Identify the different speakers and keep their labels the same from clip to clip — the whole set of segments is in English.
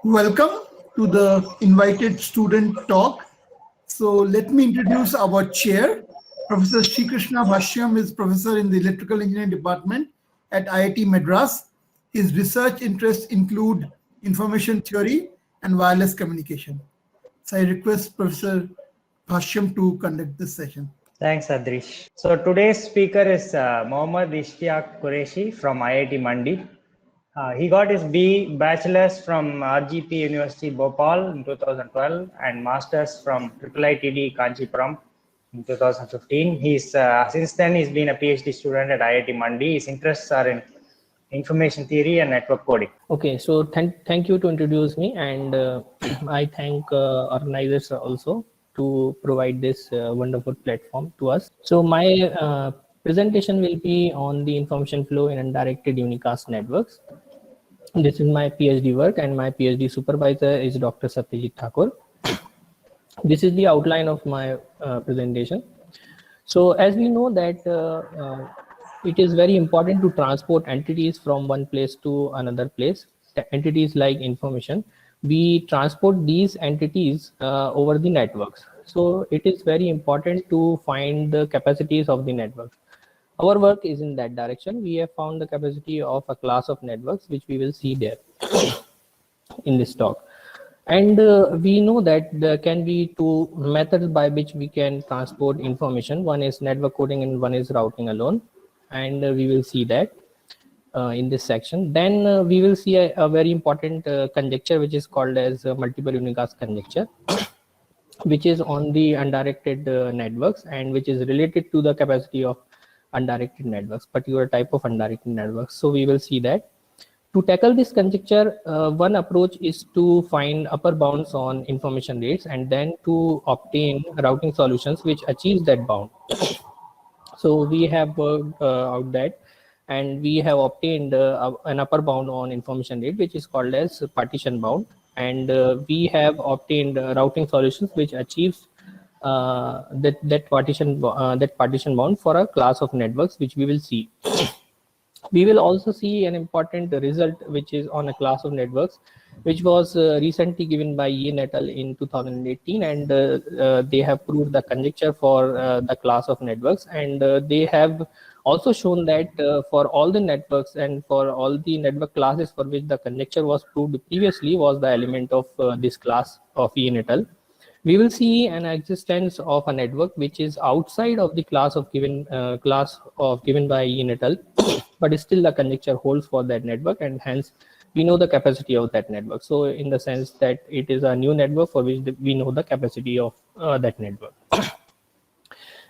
Speaker 1: Welcome to the invited student talk. So let me introduce our chair. Professor Sri Krishna Bhashyam is professor in the Electrical Engineering Department at IIT Madras. His research interests include information theory and wireless communication. So I request Professor Bhashyam to conduct this session.
Speaker 2: Thanks, Adrish. So today's speaker is Mohammad Ishtiaq Qureshi from IIT Mandi. He got his B Bachelor's from RGP University Bhopal in 2012 and Master's from IIITD Kanchipuram in 2015. Since then he's been a PhD student at IIT Mandi. His interests are in information theory and network coding.
Speaker 3: Okay, so thank you to introduce me, and I thank organizers also to provide this wonderful platform to us. So my presentation will be on the information flow in undirected unicast networks. This is my PhD work, and my PhD supervisor is Dr. Satyajit Thakur. This is the outline of my presentation. So as we know that it is very important to transport entities from one place to another place. Entities like information, we transport these entities over the networks. So it is very important to find the capacities of the network. Our work is in that direction. We have found the capacity of a class of networks, which we will see there in this talk. And we know that there can be two methods by which we can transport information. One is network coding and one is routing alone. And we will see that in this section. Then we will see a very important conjecture, which is called as multiple unicast conjecture, which is on the undirected networks and which is related to the capacity of undirected networks, particular type of undirected networks. So we will see that. To tackle this conjecture, one approach is to find upper bounds on information rates and then to obtain routing solutions which achieves that bound. So we have worked out that, and we have obtained an upper bound on information rate, which is called as partition bound. And we have obtained routing solutions which achieves that partition bound for a class of networks, which we will see. We will also see an important result, which is on a class of networks, which was recently given by Yin et al. In 2018, and they have proved the conjecture for the class of networks, and they have also shown that for all the networks and for all the network classes for which the conjecture was proved previously was the element of this class of Yin et al. We will see an existence of a network which is outside of the class given by Yin et al. But still the conjecture holds for that network, and hence we know the capacity of that network. So in the sense that it is a new network for which we know the capacity of that network.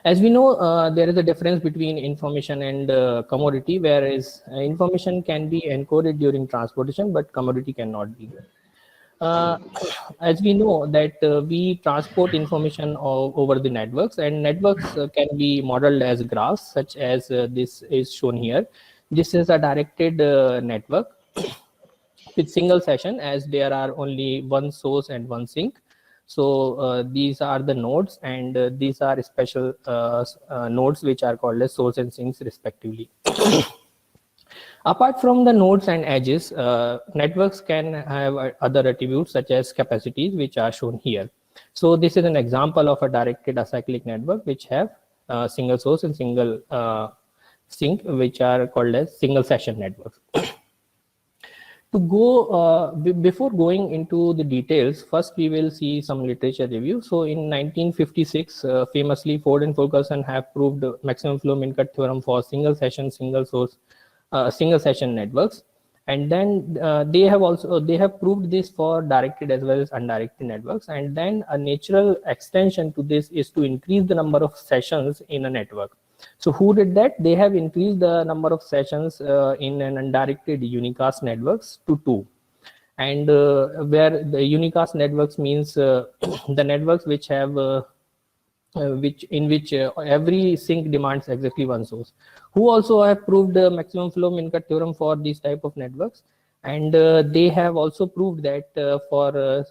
Speaker 3: As we know, there is a difference between information and commodity, whereas information can be encoded during transportation, but commodity cannot be. As we know that we transport information over the networks, and networks can be modeled as graphs, such as this is shown here. This is a directed network with single session, as there are only one source and one sink. So these are the nodes, and these are special nodes which are called as source and sinks respectively. Apart from the nodes and edges, networks can have other attributes such as capacities, which are shown here. So this is an example of a directed acyclic network which have single source and single sink, which are called as single session networks. To go before going into the details, first we will see some literature review. So in 1956, famously Ford and Fulkerson have proved maximum flow min cut theorem for single session, single source, single session networks, and then they have proved this for directed as well as undirected networks. And then a natural extension to this is to increase the number of sessions in a network. So who did that? They have increased the number of sessions in an undirected unicast networks to 2. And where the unicast networks means the networks which have in which every sink demands exactly one source. Who also have proved the maximum flow min cut theorem for these type of networks, and they have also proved that for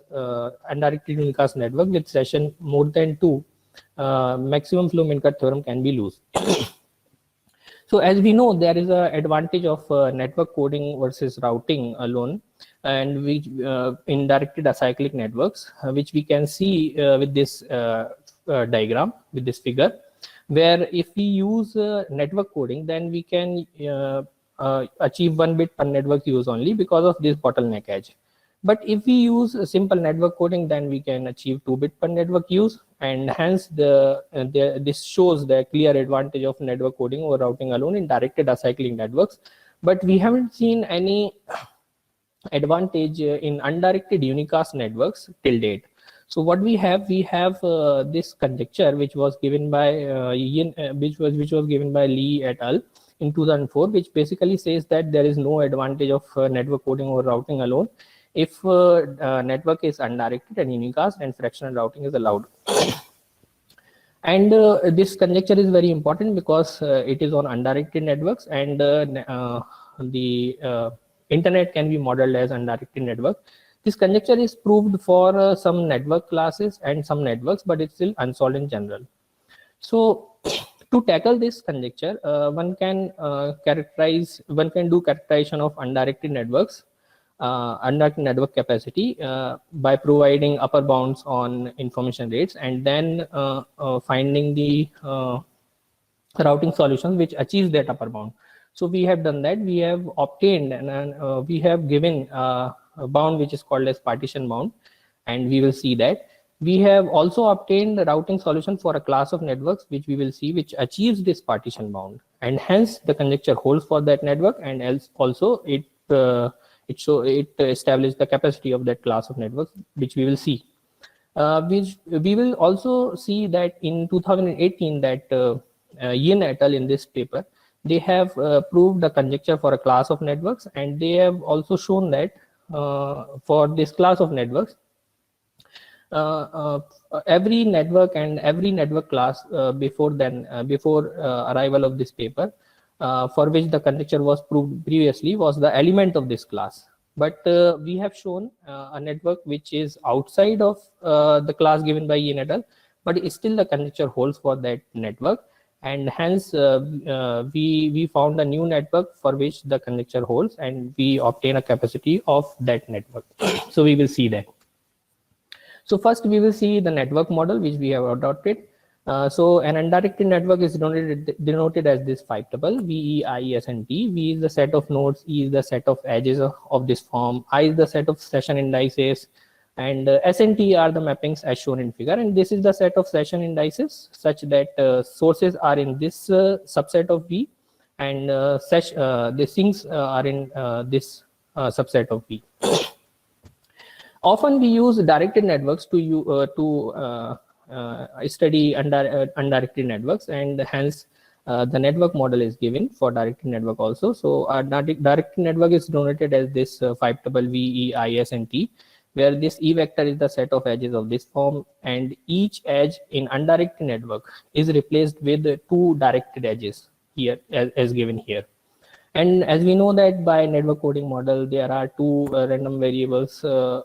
Speaker 3: undirected unicast network with session more than 2, maximum flow min cut theorem can be loose. So as we know, there is an advantage of network coding versus routing alone. and which in directed acyclic networks, which we can see with this diagram, with this figure, where if we use network coding, then we can achieve 1 bit per network use only because of this bottleneck edge. But if we use a simple network coding, then we can achieve 2 bit per network use, and hence this shows the clear advantage of network coding over routing alone in directed acyclic networks. But we haven't seen any advantage in undirected unicast networks till date. So what we have this conjecture which was given by which was given by Lee et al. In 2004, which basically says that there is no advantage of network coding over routing alone if network is undirected and unicast and fractional routing is allowed. And this conjecture is very important because it is on undirected networks, and the internet can be modeled as undirected network. This conjecture is proved for some network classes and some networks, but it's still unsolved in general. So to tackle this conjecture, one can do characterization of undirected networks, undirected network capacity by providing upper bounds on information rates, and then finding the routing solutions which achieves that upper bound. So we have done that. We have obtained and we have given a bound which is called as partition bound, and we will see that. We have also obtained the routing solution for a class of networks, which we will see, which achieves this partition bound, and hence the conjecture holds for that network, and else also it establishes the capacity of that class of networks, which we will see. Which we will also see that in 2018 that Yin et al. In this paper, they have proved the conjecture for a class of networks, and they have also shown that for this class of networks, every network and every network class before arrival of this paper, for which the conjecture was proved previously, was the element of this class. But we have shown a network which is outside of the class given by Yin et al., but still the conjecture holds for that network, and hence we found a new network for which the conjecture holds, and we obtain a capacity of that network. So we will see that. So first we will see the network model which we have adopted. So an undirected network is denoted as this 5 tuple: V, E, I, S, and T. V is the set of nodes, E is the set of edges of this form, I is the set of session indices, and S and T are the mappings as shown in figure. And this is the set of session indices such that sources are in this subset of V, and the sinks are in this subset of V. Often we use directed networks to study undirected networks, and hence the network model is given for directed network also. So our directed network is denoted as this 5 tuple V, E, I, S, and T, where this E vector is the set of edges of this form, and each edge in undirected network is replaced with 2 directed edges here as given here. And as we know that by network coding model, there are 2 random variables, 2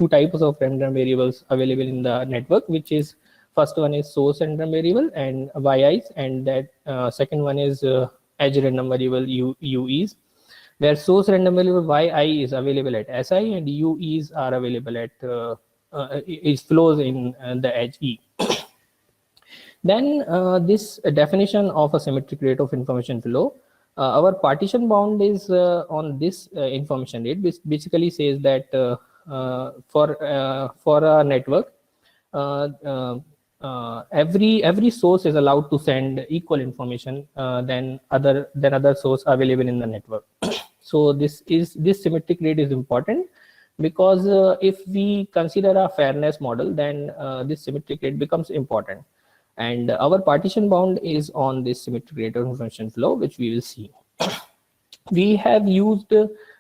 Speaker 3: types of random variables available in the network, which is first one is source random variable and yi's, and that second one is edge random variable ue's, where source random variable yi is available at si and ue's are available at it flows in the edge e. Then this definition of a symmetric rate of information flow. Our partition bound is on this information rate, which basically says that for a network, every source is allowed to send equal information than other source available in the network. So this symmetric rate is important because if we consider a fairness model, then this symmetric rate becomes important. And our partition bound is on this symmetric rate of information flow, which we will see. We have used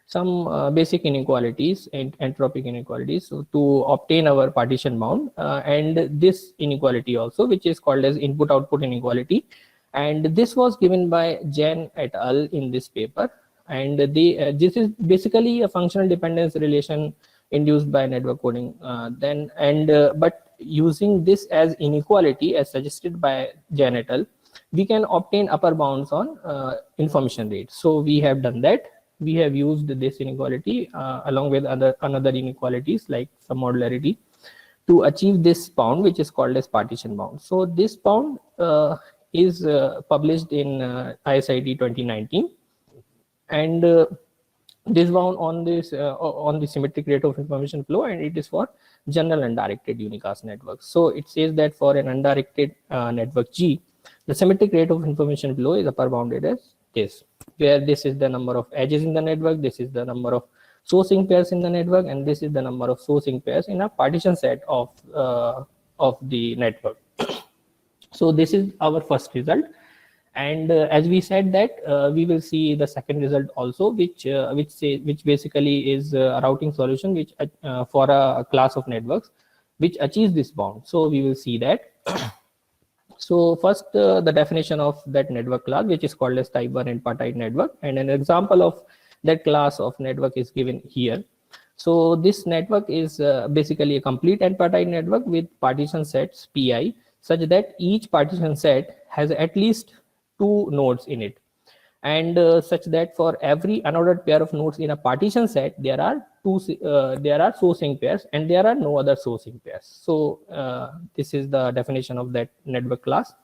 Speaker 3: some basic inequalities and entropic inequalities to obtain our partition bound, and this inequality also, which is called as input-output inequality. And this was given by Jen et al. In this paper. And this is basically a functional dependence relation induced by network coding. But using this as inequality as suggested by Jen et al., we can obtain upper bounds on information rate. So we have done that, we have used this inequality along with another inequalities like some modularity to achieve this bound, which is called as partition bound. So this bound is published in ISIT 2019, and this bound on the symmetric rate of information flow, and it is for general undirected unicast networks. So it says that for an undirected network G, the symmetric rate of information flow is upper bounded as this, where this is the number of edges in the network, this is the number of sourcing pairs in the network, and this is the number of sourcing pairs in a partition set of the network. So this is our first result, and as we said that we will see the second result also, which basically is a routing solution which for a class of networks which achieves this bound. So we will see that. So first, the definition of that network class, which is called as type 1 n-partite network, and an example of that class of network is given here. So this network is basically a complete n-partite network with partition sets Pi, such that each partition set has at least 2 nodes in it, and such that for every unordered pair of nodes in a partition set, there are sourcing pairs, and there are no other sourcing pairs. So this is the definition of that network class,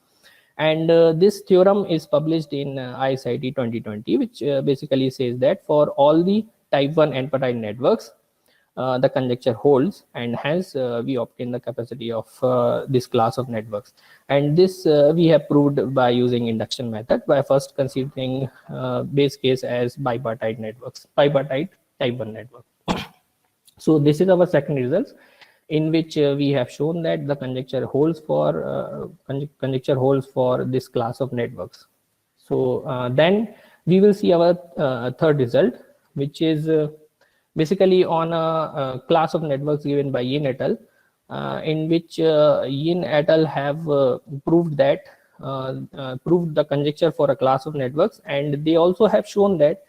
Speaker 3: and this theorem is published in ISIT 2020, which basically says that for all the type 1 n-partite networks, the conjecture holds, and hence we obtain the capacity of this class of networks. And this we have proved by using induction method, by first considering base case as bipartite networks, bipartite type 1 network. So this is our second result, in which we have shown that the conjecture holds for this class of networks. So then we will see our third result, which is basically on a class of networks given by Yin et al., in which Yin et al. Have proved the conjecture for a class of networks, and they also have shown that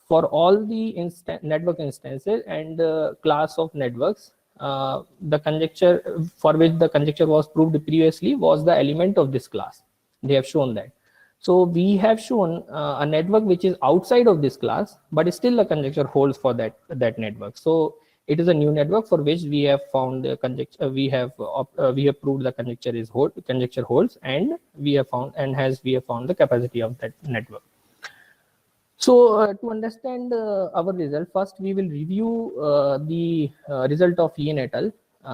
Speaker 3: for all the network instances and class of networks, the conjecture for which the conjecture was proved previously was the element of this class. They have shown that. So we have shown a network which is outside of this class, but still the conjecture holds for that network. So it is a new network for which we have found the conjecture. We have proved the conjecture holds, and we have found the capacity of that network. So to understand our result, first we will review the result of Yin et al.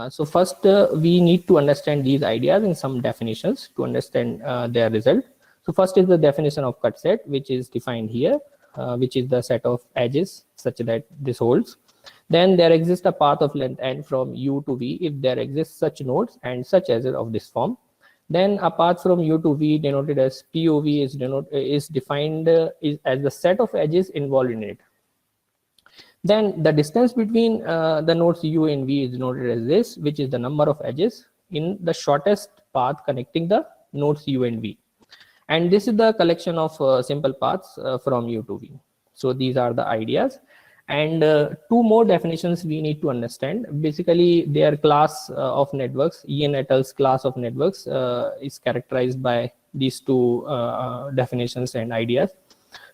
Speaker 3: So first we need to understand these ideas in some definitions to understand their result. So first is the definition of cut set, which is defined here, which is the set of edges such that this holds. Then there exists a path of length n from U to V if there exists such nodes and such edges of this form. Then a path from U to V denoted as POV is defined as the set of edges involved in it. Then the distance between the nodes U and V is denoted as this, which is the number of edges in the shortest path connecting the nodes U and V. And this is the collection of simple paths from U to V. So these are the ideas. And 2 more definitions we need to understand. Basically, their class of networks, Yin et al.'s class of networks, is characterized by these 2 definitions and ideas.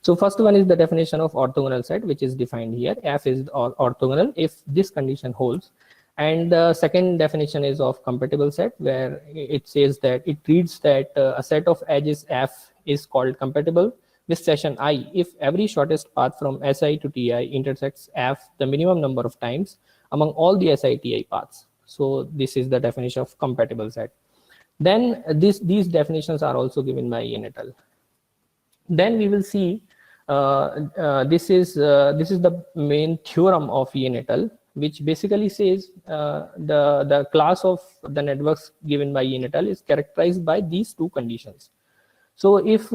Speaker 3: So first one is the definition of orthogonal set, which is defined here. F is orthogonal if this condition holds. And the second definition is of compatible set, where it says that it reads that a set of edges F is called compatible with session I if every shortest path from Si to Ti intersects F the minimum number of times among all the Si Ti paths. So this is the definition of compatible set. Then these definitions are also given by Yin et al. Then we will see this is the main theorem of Yin et al., which basically says the class of the networks given by Yin et al. Is characterized by these 2 conditions. So if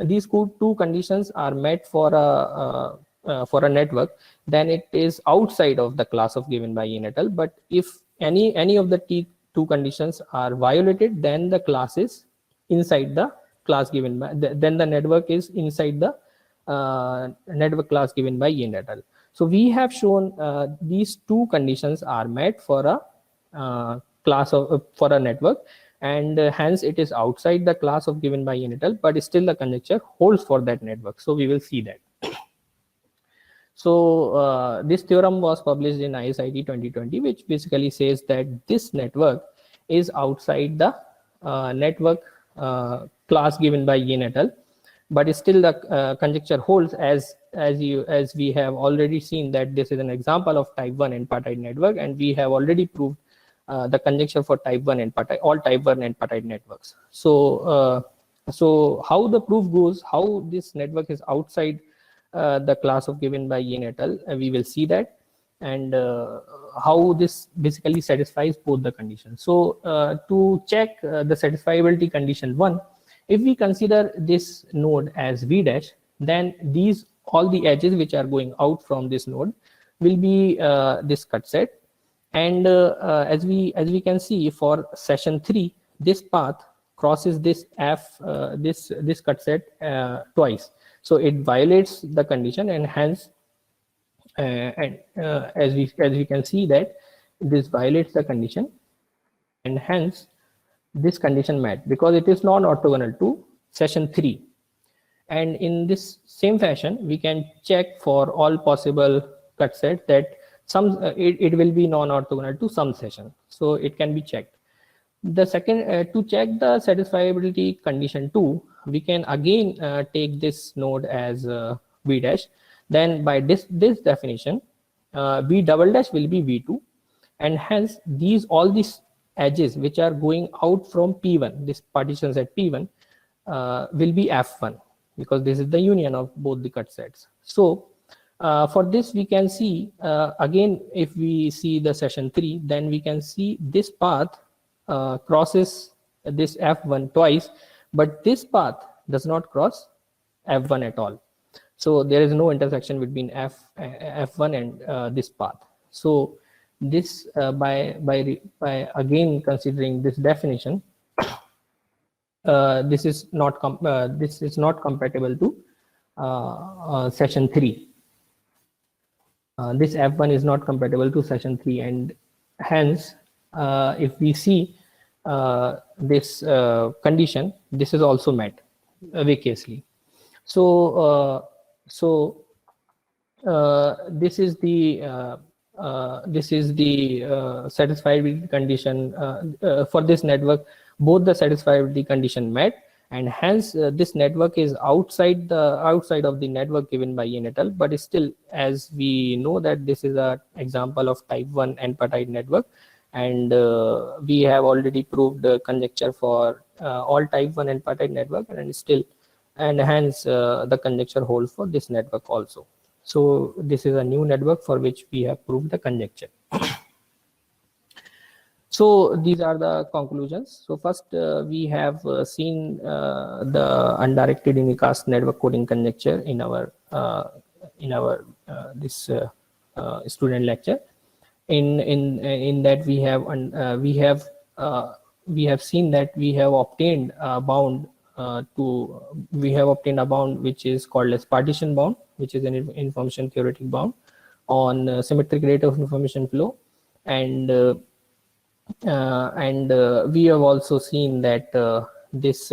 Speaker 3: these 2 conditions are met for a network, then it is outside of the class of given by Yin et al. But if any of the 2 conditions are violated, then the class is inside the class given by, then the network is inside the network class given by Yin et al. So we have shown these 2 conditions are met for a class of for a network, and hence it is outside the class of given by Yin et al., but still the conjecture holds for that network. So we will see that. So this theorem was published in ISIT 2020, which basically says that this network is outside the network class given by Yin et al. But still the conjecture holds, as we have already seen that this is an example of type 1 n-partite network, and we have already proved the conjecture for type 1 n-partite, all type 1 n-partite networks. So so how the proof goes, how this network is outside the class of given by Yin et al, we will see that, and how this basically satisfies both the conditions. So to check the satisfiability condition 1, if we consider this node as V dash, then these all the edges which are going out from this node will be this cut set. And as we can see for session 3, this path crosses this this cut set twice. So it violates the condition, and hence as we can see that this violates the condition, and hence this condition met because it is non-orthogonal to session 3. And in this same fashion, we can check for all possible cut sets that some it will be non-orthogonal to some session. So it can be checked. The second, to check the satisfiability condition 2, we can again take this node as V dash. Then by this definition, V double dash will be V2, and hence all these edges which are going out from P1, this partitions at P1, will be F1, because this is the union of both the cut sets. So for this we can see again, if we see the session 3, then we can see this path crosses this F1 twice, but this path does not cross F1 at all. So there is no intersection between F1 and this path. So this by again considering this definition, this is not compatible to session 3. This F1 is not compatible to session 3, and hence if we see this condition, this is also met viciously. So this is the satisfiability condition for this network. Both the satisfiability condition met, and hence this network is outside of the network given by Yin et al. But still, as we know that this is an example of type 1 n-partite network, and we have already proved the conjecture for all type 1 n-partite network, and hence the conjecture holds for this network also. So this is a new network for which we have proved the conjecture. So these are the conclusions. So first we have seen the undirected unicast network coding conjecture in our this student lecture. In that we have seen that we have obtained a bound which is called as partition bound, which is an information theoretic bound on symmetric rate of information flow, and we have also seen that this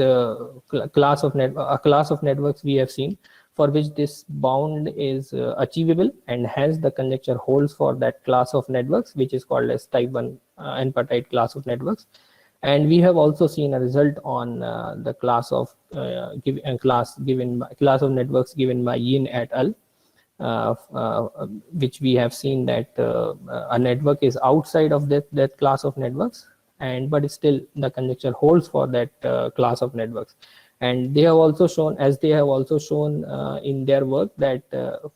Speaker 3: class of networks we have seen for which this bound is achievable, and hence the conjecture holds for that class of networks, which is called as type 1 n-partite class of networks. And we have also seen a result on the class of class of networks given by Yin et al, which we have seen that a network is outside of that class of networks, but still the conjecture holds for that class of networks. And they have also shown, in their work, that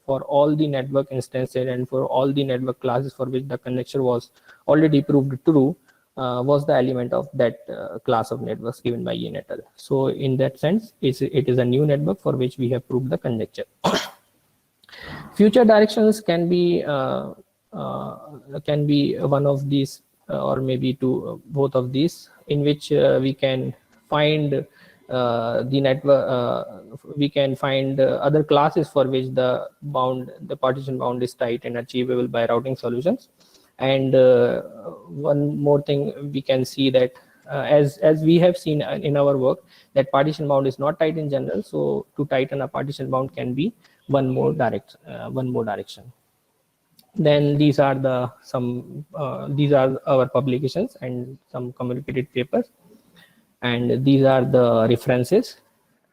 Speaker 3: for all the network instances and for all the network classes for which the conjecture was already proved true, was the element of that class of networks given by Yin et al. So in that sense, it is a new network for which we have proved the conjecture. Future directions can be one of these, or maybe both of these, in which we can find the network. We can find other classes for which the partition bound is tight and achievable by routing solutions. And one more thing we can see that as we have seen in our work, that partition bound is not tight in general. So to tighten a partition bound can be one more direction. Then these are these are our publications and some communicated papers, and these are the references.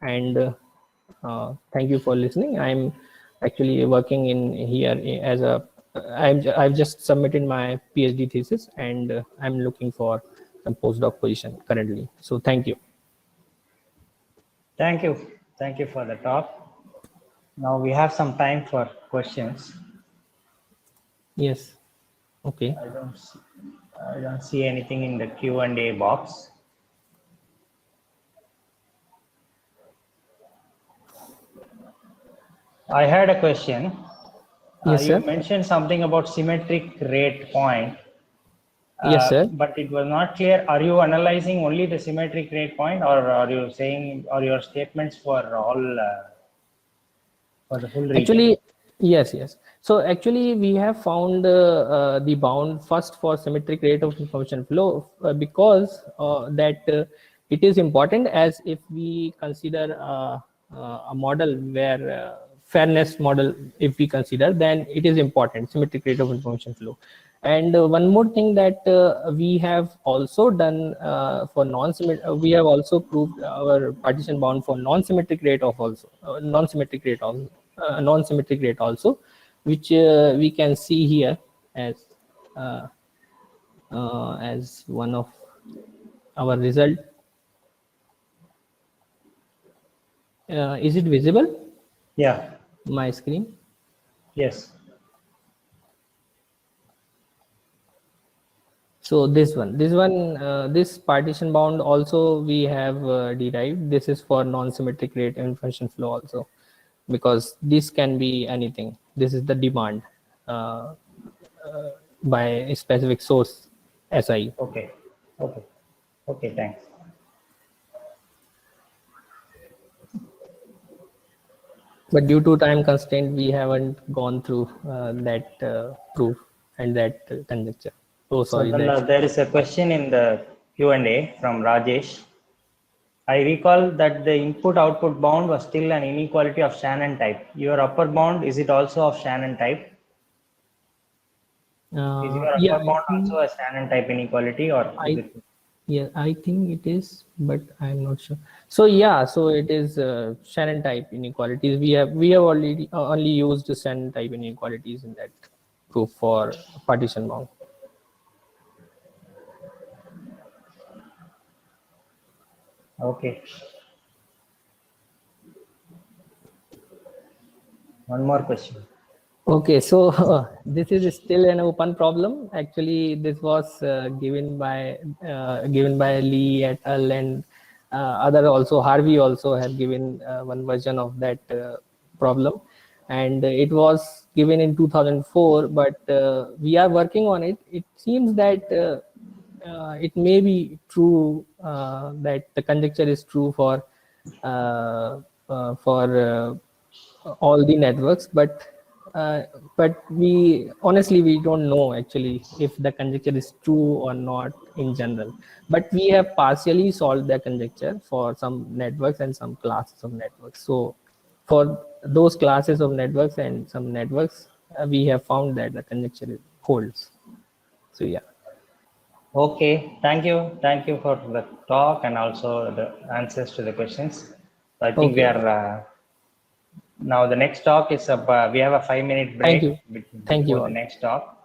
Speaker 3: And thank you for listening. I'm actually working in here as I've just submitted my PhD thesis, and I'm looking for some postdoc position currently. So thank you.
Speaker 2: Thank you for the talk. Now we have some time for questions.
Speaker 3: Yes. Okay.
Speaker 2: I don't see anything in the Q&A box. I had a question.
Speaker 3: Yes,
Speaker 2: you
Speaker 3: sir.
Speaker 2: mentioned something about symmetric rate point.
Speaker 3: Yes, sir.
Speaker 2: But it was not clear. Are you analyzing only the symmetric rate point, or are you saying, or your statements for all for the full region?
Speaker 3: Actually, yes. So actually, we have found the bound first for symmetric rate of information flow because it is important, as if we consider a model where fairness model, if we consider, then it is important, symmetric rate of information flow. And one more thing that we have also done for non-symmetric, we have also proved our partition bound for non-symmetric rate of also non-symmetric rate also, which we can see here as one of our result. Is it visible?
Speaker 2: Yeah.
Speaker 3: My screen?
Speaker 2: Yes.
Speaker 3: So this partition bound also we have derived. This is for non-symmetric rate information flow also, because this can be anything. This is the demand by a specific source SI.
Speaker 2: Okay, thanks.
Speaker 3: But due to time constraint, we haven't gone through that proof and that conjecture. Oh, sorry.
Speaker 2: So then, there is a question in the Q&A from Rajesh. I recall that the input-output bound was still an inequality of Shannon type. Your upper bound, is it also of Shannon type? Is your upper bound also a Shannon type inequality, or is it?
Speaker 3: Yeah, I think it is, but I'm not sure. So yeah, so it is Shannon type inequalities. We have already only used Shannon type inequalities in that proof for partition bound.
Speaker 2: Okay. One more question.
Speaker 3: Okay, so this is still an open problem. Actually, this was given by Lee et al. And other also, Harvey also had given one version of that problem, and it was given in 2004. But we are working on it. It seems that it may be true that the conjecture is true for all the networks, but we honestly don't know actually if the conjecture is true or not in general. But we have partially solved the conjecture for some networks and some classes of networks. So for those classes of networks and some networks, we have found that the conjecture holds. So yeah.
Speaker 2: Okay, thank you for the talk and also the answers to the questions. I think we are now the next talk is we have a 5-minute break.
Speaker 3: Thank you.
Speaker 2: Before the next talk.